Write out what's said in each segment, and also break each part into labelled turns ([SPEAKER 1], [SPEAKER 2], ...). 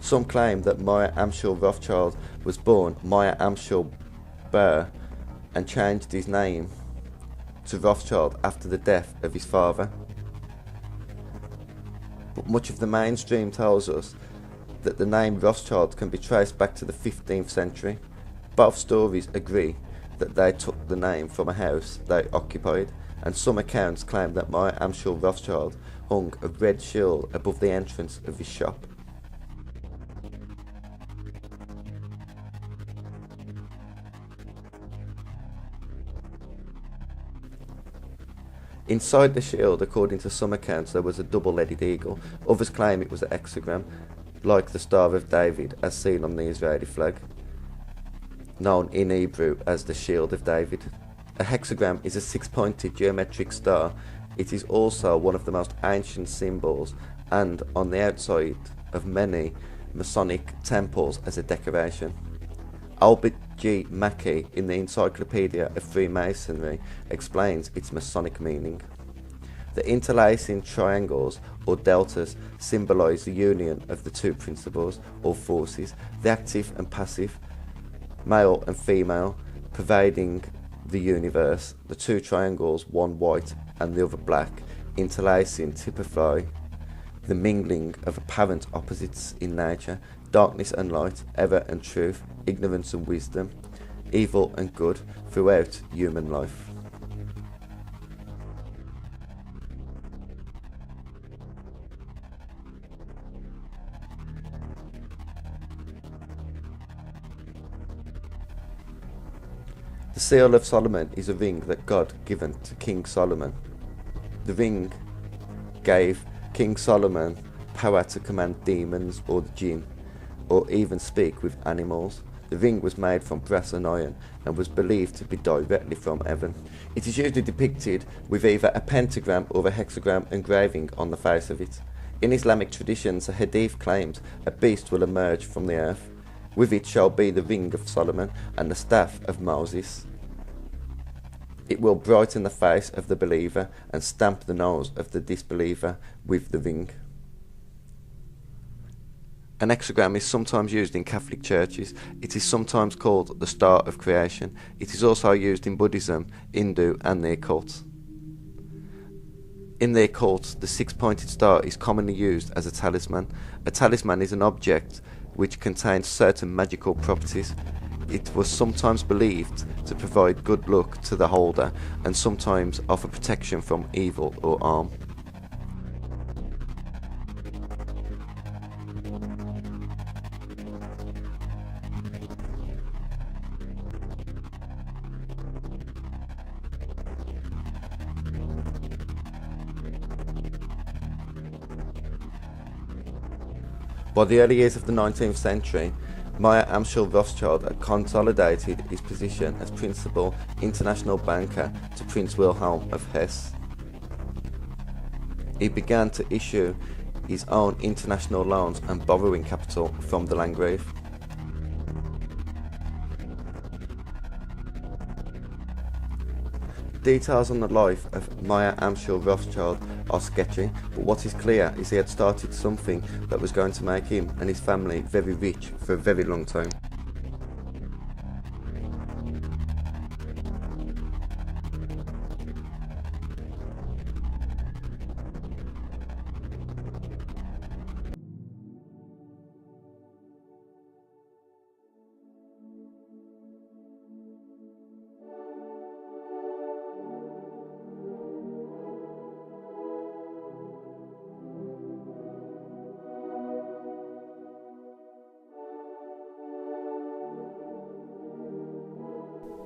[SPEAKER 1] Some claim that Meyer Amschel Rothschild was born Meyer Amschel Burr and changed his name to Rothschild after the death of his father. But much of the mainstream tells us that the name Rothschild can be traced back to the 15th century. Both stories agree that they took the name from a house they occupied, and some accounts claim that Meyer Amschel Rothschild hung a red shield above the entrance of his shop. Inside the shield, according to some accounts, there was a double-headed eagle. Others claim it was an hexagram, like the Star of David as seen on the Israeli flag, known in Hebrew as the Shield of David. A hexagram is a six-pointed geometric star. It is also one of the most ancient symbols and on the outside of many Masonic temples as a decoration. Albert G. Mackey in the Encyclopedia of Freemasonry explains its Masonic meaning. The interlacing triangles or deltas symbolise the union of the two principles or forces, the active and passive, male and female, pervading the universe. The two triangles, one white and the other black, interlacing typify the mingling of apparent opposites in nature, darkness and light, error and truth, ignorance and wisdom, evil and good throughout human life. The Seal of Solomon is a ring that God given to King Solomon. The ring gave King Solomon power to command demons or the jinn, or even speak with animals. The ring was made from brass and iron and was believed to be directly from heaven. It is usually depicted with either a pentagram or a hexagram engraving on the face of it. In Islamic traditions, a hadith claims a beast will emerge from the earth. With it shall be the ring of Solomon and the staff of Moses. It will brighten the face of the believer and stamp the nose of the disbeliever with the ring. An hexagram is sometimes used in Catholic churches. It is sometimes called the Star of Creation. It is also used in Buddhism, Hindu and the occult. In the occult, the six-pointed star is commonly used as a talisman. A talisman is an object which contains certain magical properties. It was sometimes believed to provide good luck to the holder and sometimes offer protection from evil or harm. By the early years of the 19th century, Meyer Amschel Rothschild had consolidated his position as principal international banker to Prince Wilhelm of Hesse. He began to issue his own international loans and borrowing capital from the Landgrave. Details on the life of Meyer Amschel Rothschild are sketchy, but what is clear is he had started something that was going to make him and his family very rich for a very long time.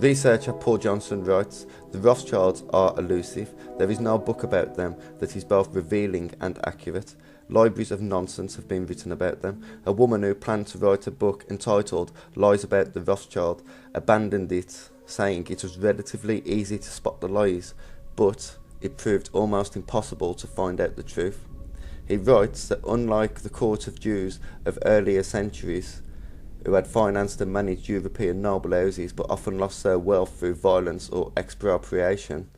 [SPEAKER 1] Researcher Paul Johnson writes, "The Rothschilds are elusive. There is no book about them that is both revealing and accurate. Libraries of nonsense have been written about them. A woman who planned to write a book entitled Lies About the Rothschild abandoned it, saying it was relatively easy to spot the lies, but it proved almost impossible to find out the truth." He writes that unlike the court of Jews of earlier centuries, who had financed and managed European noble houses but often lost their wealth through violence or expropriation,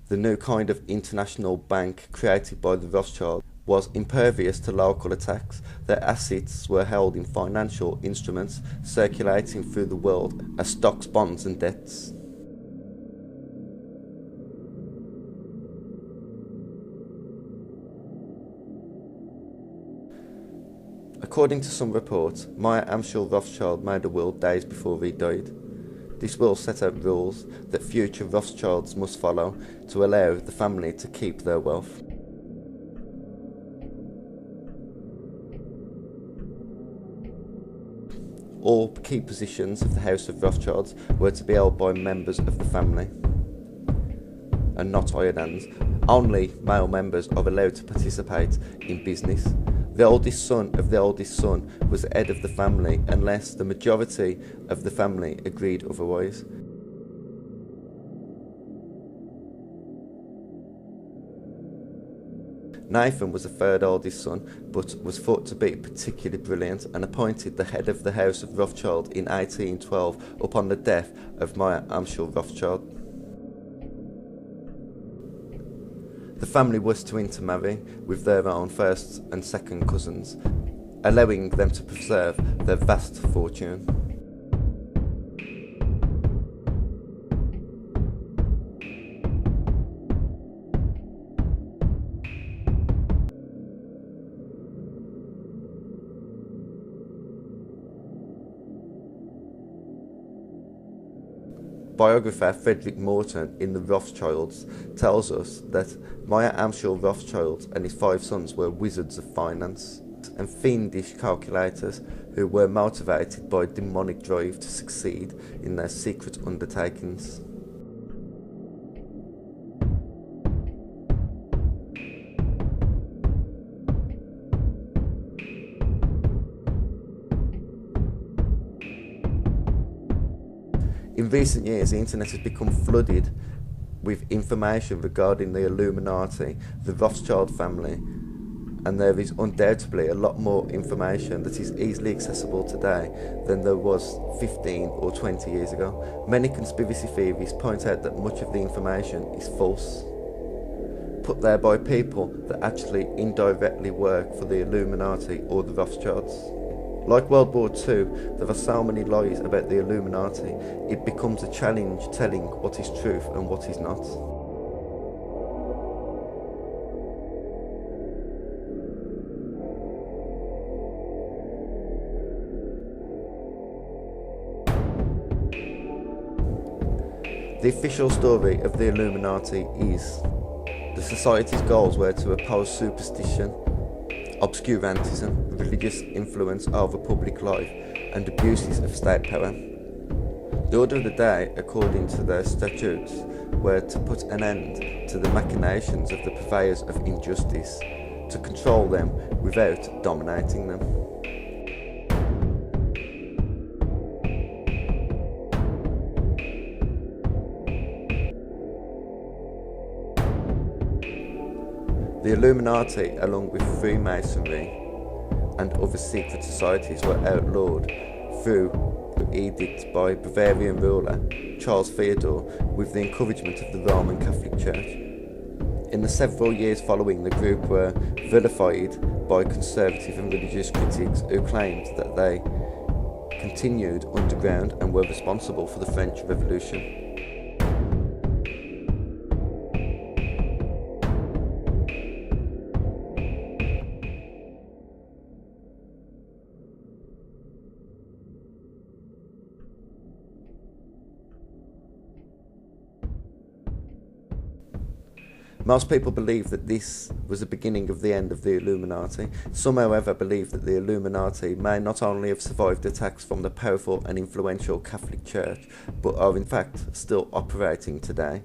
[SPEAKER 1] the new kind of international bank created by the Rothschild was impervious to local attacks. Their assets were held in financial instruments circulating through the world as stocks, bonds and debts. According to some reports, Meyer Amschel Rothschild made a will days before he died. This will set out rules that future Rothschilds must follow to allow the family to keep their wealth. All key positions of the House of Rothschilds were to be held by members of the family and not hired hands. Only male members are allowed to participate in business. The oldest son of the oldest son was the head of the family unless the majority of the family agreed otherwise. Nathan was the third oldest son, but was thought to be particularly brilliant and appointed the head of the House of Rothschild in 1812 upon the death of Meyer Amschel Rothschild. The family was to intermarry with their own first and second cousins, allowing them to preserve their vast fortune. Biographer Frederick Morton in The Rothschilds tells us that Meyer Amschel Rothschild and his 5 sons were wizards of finance and fiendish calculators who were motivated by a demonic drive to succeed in their secret undertakings. In recent years, the internet has become flooded with information regarding the Illuminati, the Rothschild family, and there is undoubtedly a lot more information that is easily accessible today than there was 15 or 20 years ago. Many conspiracy theories point out that much of the information is false, put there by people that actually indirectly work for the Illuminati or the Rothschilds. Like World War II, there are so many lies about the Illuminati, it becomes a challenge telling what is truth and what is not. The official story of the Illuminati is the society's goals were to oppose superstition, obscurantism, religious influence over public life, and abuses of state power. The order of the day, according to their statutes, were to put an end to the machinations of the purveyors of injustice, to control them without dominating them. The Illuminati, along with Freemasonry and other secret societies, were outlawed through edict by Bavarian ruler Charles Theodore with the encouragement of the Roman Catholic Church. In the several years following, the group were vilified by conservative and religious critics who claimed that they continued underground and were responsible for the French Revolution. Most people believe that this was the beginning of the end of the Illuminati. Some, however, believe that the Illuminati may not only have survived attacks from the powerful and influential Catholic Church, but are in fact still operating today,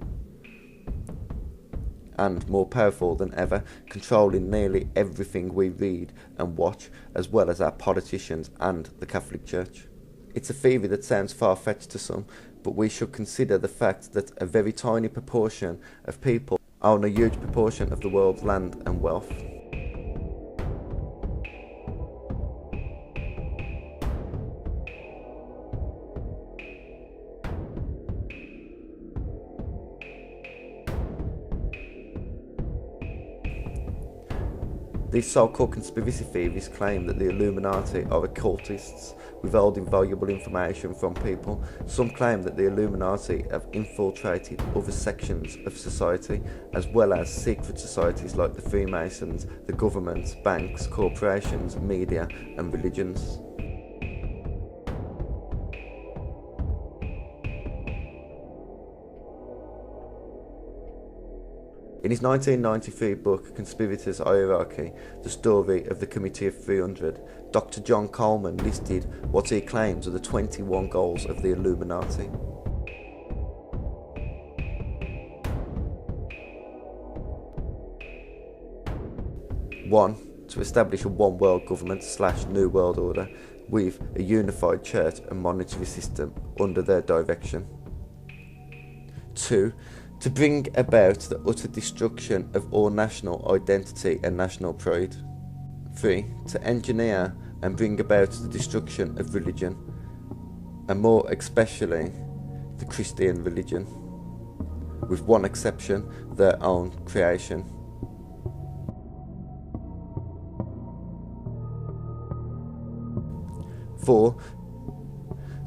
[SPEAKER 1] and more powerful than ever, controlling nearly everything we read and watch, as well as our politicians and the Catholic Church. It's a theory that sounds far-fetched to some, but we should consider the fact that a very tiny proportion of people own a huge proportion of the world's land and wealth. These so-called conspiracy theories claim that the Illuminati are occultists withholding valuable information from people. Some claim that the Illuminati have infiltrated other sections of society, as well as secret societies like the Freemasons, the government, banks, corporations, media and religions. In his 1993 book, Conspirators' Hierarchy, The Story of the Committee of 300, Dr. John Coleman listed what he claims are the 21 goals of the Illuminati. One, to establish a one-world government / New World Order with a unified church and monetary system under their direction. 2, to bring about the utter destruction of all national identity and national pride. 3, to engineer and bring about the destruction of religion, and more especially the Christian religion, with one exception, their own creation. 4,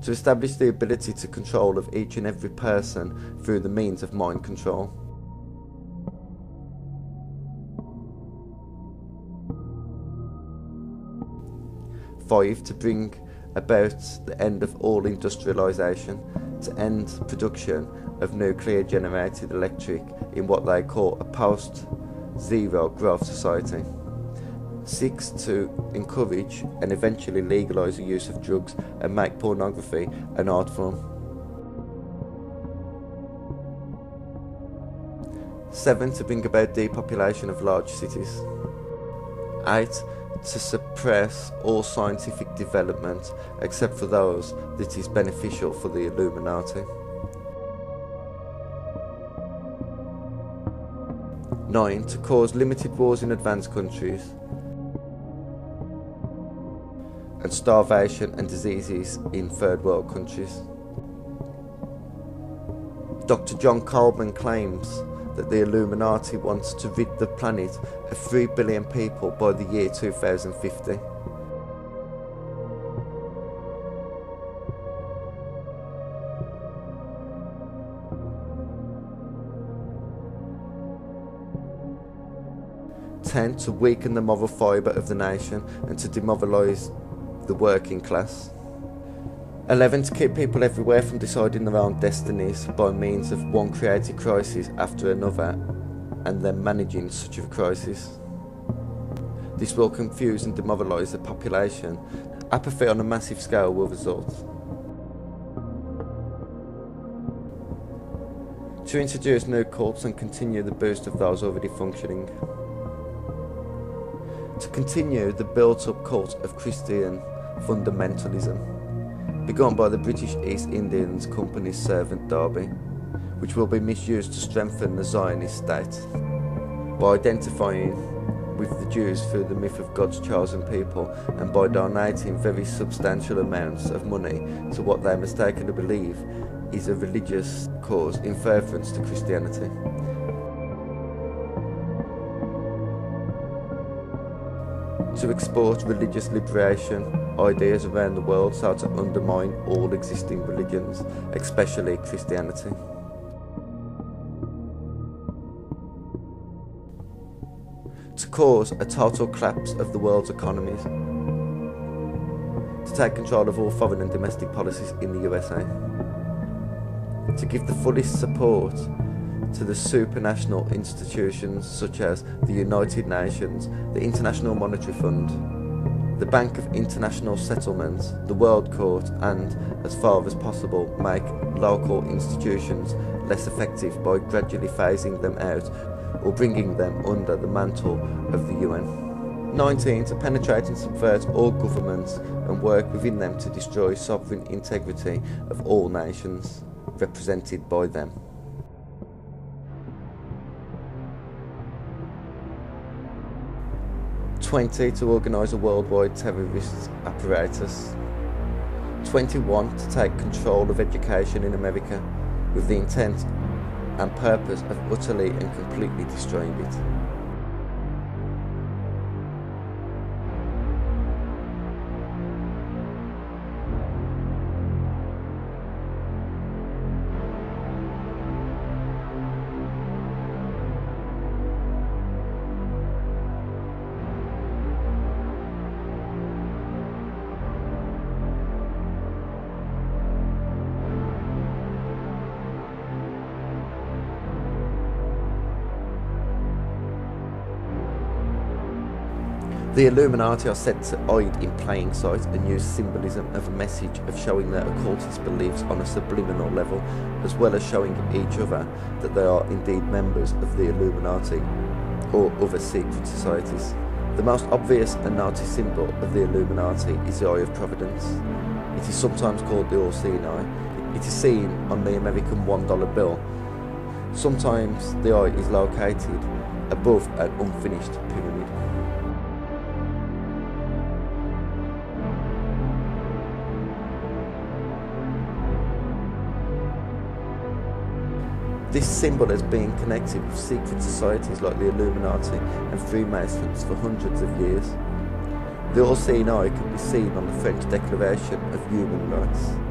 [SPEAKER 1] to establish the ability to control of each and every person through the means of mind control. 5, to bring about the end of all industrialisation, to end production of nuclear generated electric in what they call a post-zero growth society. 6, to encourage and eventually legalise the use of drugs and make pornography an art form. 7, to bring about depopulation of large cities. 8, to suppress all scientific development except for those that is beneficial for the Illuminati. 9, to cause limited wars in advanced countries and starvation and diseases in third world countries. Dr. John Coleman claims that the Illuminati wants to rid the planet of 3 billion people by the year 2050. To weaken the moral fibre of the nation and to demoralise the working class. 11, to keep people everywhere from deciding their own destinies by means of one created crisis after another and then managing such a crisis. This will confuse and demoralise the population. Apathy on a massive scale will result. To introduce new cults and continue the boost of those already functioning. To continue the built-up cult of Christian fundamentalism, begun by the British East Indians Company's servant Derby, which will be misused to strengthen the Zionist state, by identifying with the Jews through the myth of God's chosen people and by donating very substantial amounts of money to what they mistakenly believe is a religious cause in furtherance to Christianity. To export religious liberation ideas around the world so to undermine all existing religions, especially Christianity. To cause a total collapse of the world's economies. To take control of all foreign and domestic policies in the USA. To give the fullest support to the supranational institutions such as the United Nations, the International Monetary Fund, the Bank of International Settlements, the World Court, and, as far as possible, make local institutions less effective by gradually phasing them out or bringing them under the mantle of the UN. 19. To penetrate and subvert all governments and work within them to destroy sovereign integrity of all nations represented by them. 20. To organise a worldwide terrorist apparatus. 21. To take control of education in America with the intent and purpose of utterly and completely destroying it. The Illuminati are said to hide in plain sight and use symbolism of a message of showing their occultist beliefs on a subliminal level, as well as showing each other that they are indeed members of the Illuminati or other secret societies. The most obvious and noticed symbol of the Illuminati is the Eye of Providence. It is sometimes called the All-Seeing Eye. It is seen on the American $1 bill. Sometimes the eye is located above an unfinished pyramid. This symbol has been connected with secret societies like the Illuminati and Freemasons for hundreds of years. The All-Seeing Eye can be seen on the French Declaration of Human Rights.